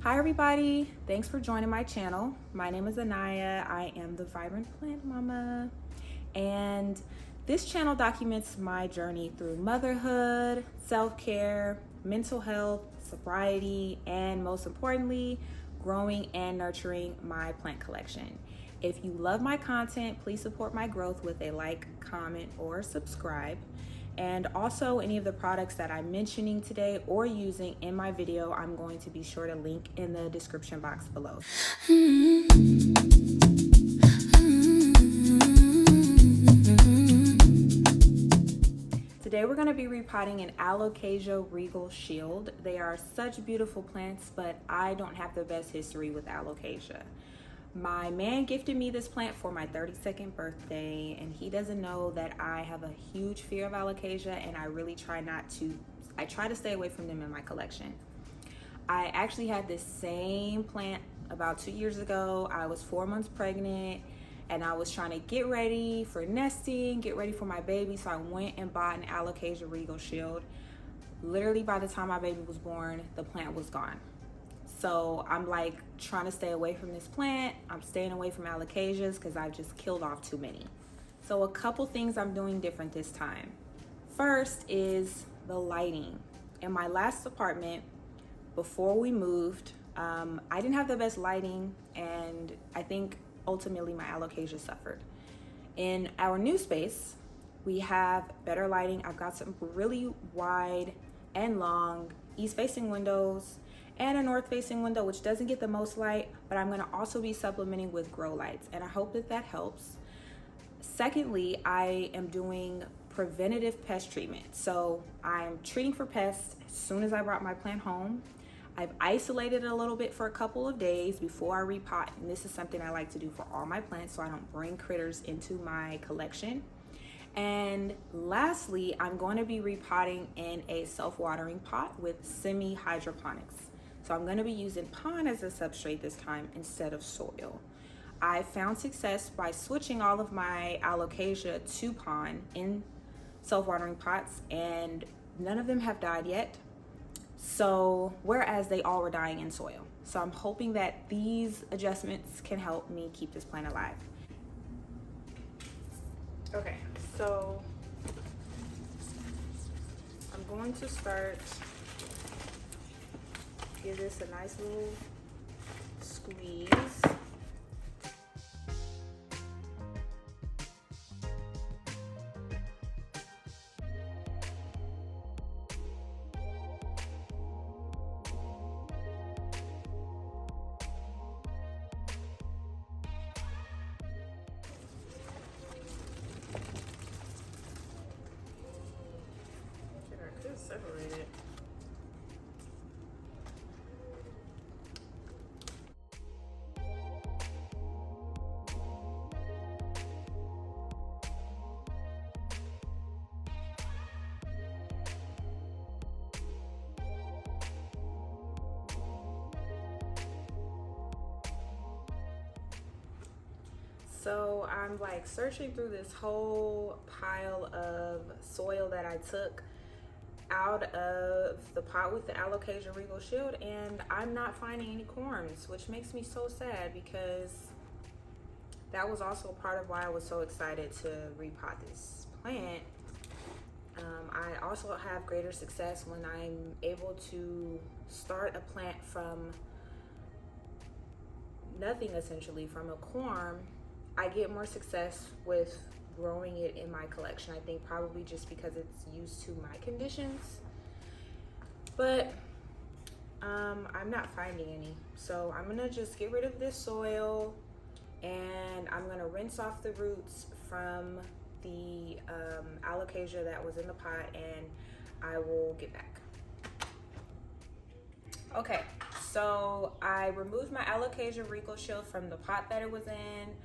Hi everybody, thanks for joining my channel. My name is Anaya. I am the Vibrant Plant Mama, and this channel documents my journey through motherhood, self-care, mental health, sobriety, and most importantly, growing and nurturing my plant collection. If you love my content, please support my growth with a like, comment, or subscribe. And also any of the products that I'm mentioning today or using in my video, I'm going to be sure to link in the description box below. Today we're going to be repotting an Alocasia Regal Shield. They are such beautiful plants, but I don't have the best history with Alocasia. My man gifted me this plant for my 32nd birthday, and he doesn't know that I have a huge fear of alocasia, and I really try to stay away from them in my collection. I actually had this same plant about 2 years ago. I was 4 months pregnant, and I was trying to get ready for nesting, get ready for my baby, so I went and bought an Alocasia Regal Shield. Literally by the time my baby was born, the plant was gone. So I'm like trying to stay away from this plant. I'm staying away from alocasias because I've just killed off too many. So a couple things I'm doing different this time. First is the lighting. In my last apartment, before we moved, I didn't have the best lighting, and I think ultimately my alocasia suffered. In our new space, we have better lighting. I've got some really wide and long east-facing windows and a north-facing window, which doesn't get the most light, but I'm gonna also be supplementing with grow lights, and I hope that that helps. Secondly, I am doing preventative pest treatment. So I'm treating for pests as soon as I brought my plant home. I've isolated it a little bit for a couple of days before I repot, and this is something I like to do for all my plants so I don't bring critters into my collection. And lastly, I'm going to be repotting in a self-watering pot with semi-hydroponics. So I'm going to be using pond as a substrate this time instead of soil. I found success by switching all of my alocasia to pond in self-watering pots, and none of them have died yet. So, whereas they all were dying in soil. So I'm hoping that these adjustments can help me keep this plant alive. Okay, so I'm going to start. Give this a nice little squeeze. I could separate it. So I'm like searching through this whole pile of soil that I took out of the pot with the Alocasia Regal Shield, and I'm not finding any corms, which makes me so sad because that was also part of why I was so excited to repot this plant. I also have greater success when I'm able to start a plant from nothing, essentially from a corm. I get more success with growing it in my collection. I think probably just because it's used to my conditions, but I'm not finding any. So I'm gonna just get rid of this soil, and I'm gonna rinse off the roots from the alocasia that was in the pot, and I will get back. Okay, so I removed my Alocasia Regal Shield from the pot that it was in.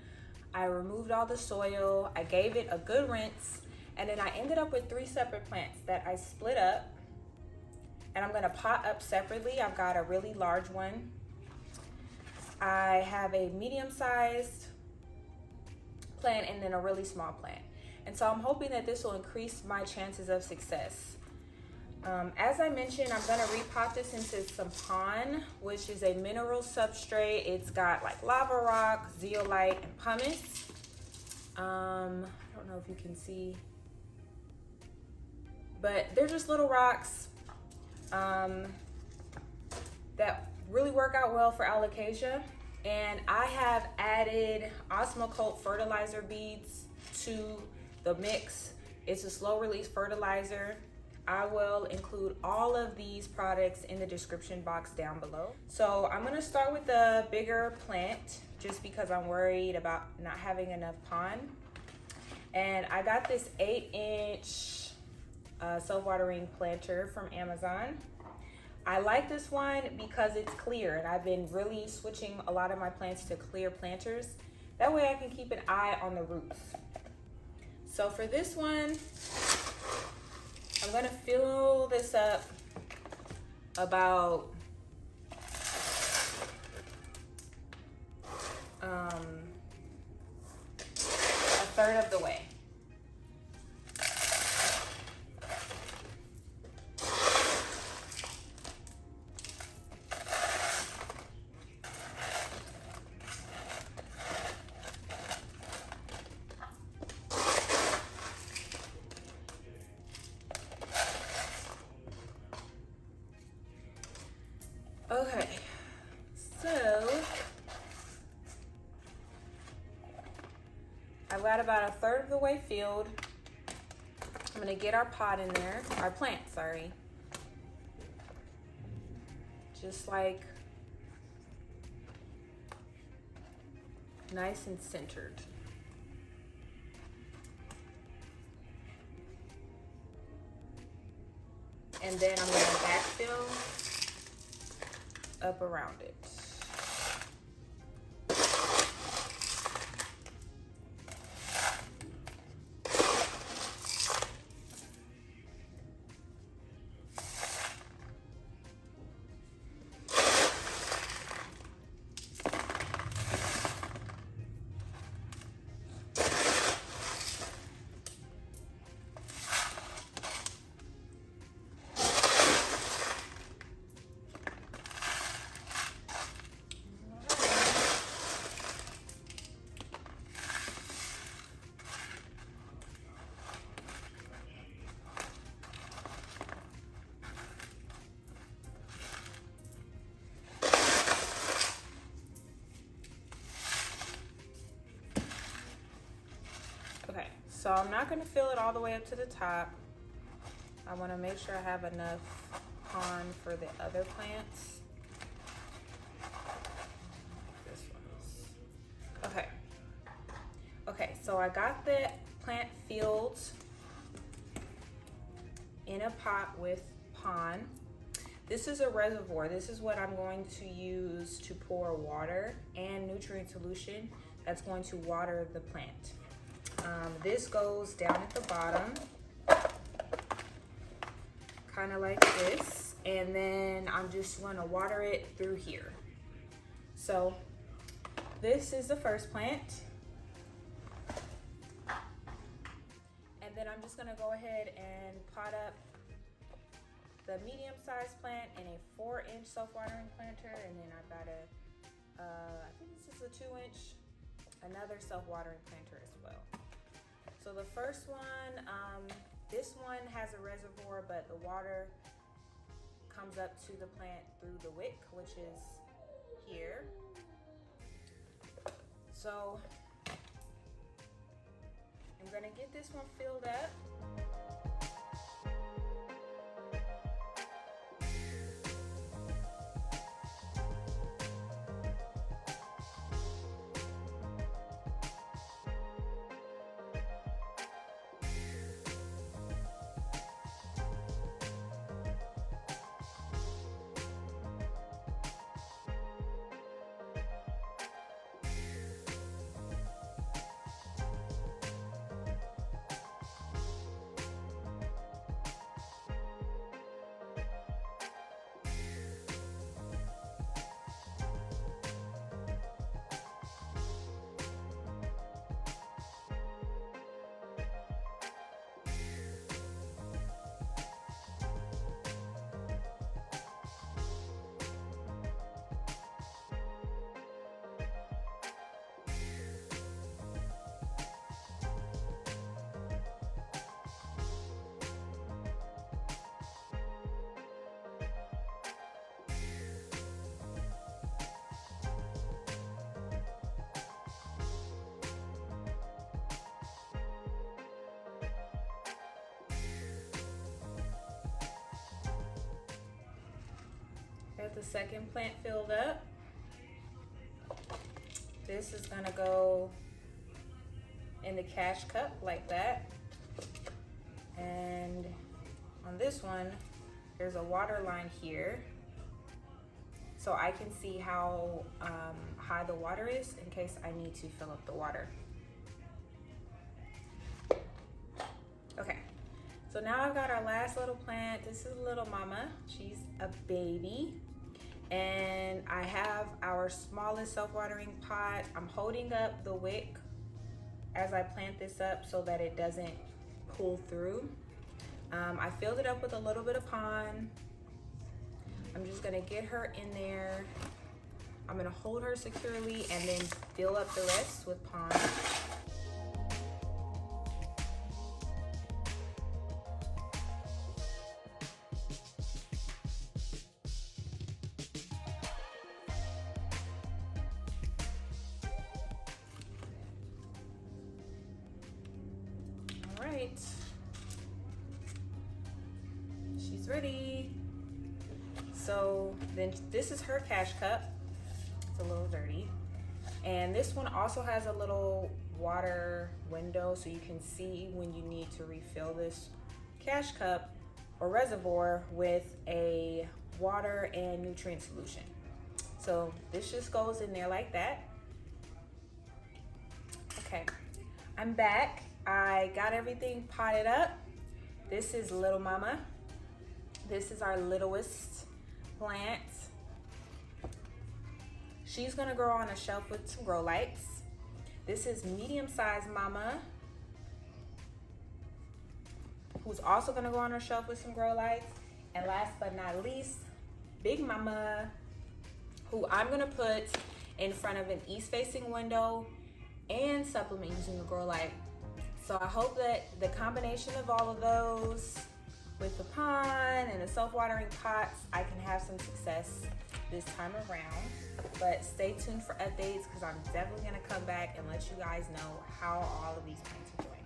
I removed all the soil. I gave it a good rinse, and then I ended up with 3 separate plants that I split up, and I'm gonna pot up separately. I've got a really large one. I have a medium-sized plant and then a really small plant. And so I'm hoping that this will increase my chances of success. As I mentioned, I'm gonna repot this into some pond, which is a mineral substrate. It's got like lava rock, zeolite, and pumice. I don't know if you can see, but they're just little rocks that really work out well for alocasia. And I have added Osmocote fertilizer beads to the mix. It's a slow release fertilizer. I will include all of these products in the description box down below. So I'm gonna start with the bigger plant just because I'm worried about not having enough pond. And I got this 8-inch self-watering planter from Amazon. I like this one because it's clear, and I've been really switching a lot of my plants to clear planters. That way I can keep an eye on the roots. So for this one, I'm gonna fill this up about a third of the way. Okay, so I've got about a third of the way filled. I'm gonna get our pot in there, our plant, sorry. Just like nice and centered. And then I'm gonna backfill up around it. So I'm not going to fill it all the way up to the top. I want to make sure I have enough pond for the other plants. This one's okay. Okay, so I got the plant filled in a pot with pond. This is a reservoir. This is what I'm going to use to pour water and nutrient solution that's going to water the plant. This goes down at the bottom, kind of like this, and then I'm just going to water it through here. So this is the first plant, and then I'm just going to go ahead and pot up the medium-sized plant in a 4-inch self-watering planter, and then I've got a, I think this is a 2-inch, another self-watering planter as well. So the first one, this one has a reservoir, but the water comes up to the plant through the wick, which is here. So I'm gonna get this one filled up. the second plant filled up. This is gonna go in the cash cup like that. And on this one, there's a water line here. So I can see how high the water is in case I need to fill up the water. Okay, so now I've got our last little plant. This is little mama, she's a baby. And I have our smallest self-watering pot. I'm holding up the wick as I plant this up so that it doesn't pull through. I filled it up with a little bit of pond. I'm just gonna get her in there. I'm gonna hold her securely and then fill up the rest with pond. All right, she's ready. So then this is her cash cup. It's a little dirty. And this one also has a little water window so you can see when you need to refill this cash cup or reservoir with a water and nutrient solution. So this just goes in there like that. Okay, I'm back. I got everything potted up. This is little mama. This is our littlest plant. She's gonna grow on a shelf with some grow lights. This is medium-sized mama, who's also gonna go on her shelf with some grow lights. And last but not least, big mama, who I'm gonna put in front of an east-facing window and supplement using the grow light. So I hope that the combination of all of those with the pond and the self-watering pots, I can have some success this time around. But stay tuned for updates because I'm definitely gonna come back and let you guys know how all of these plants are doing.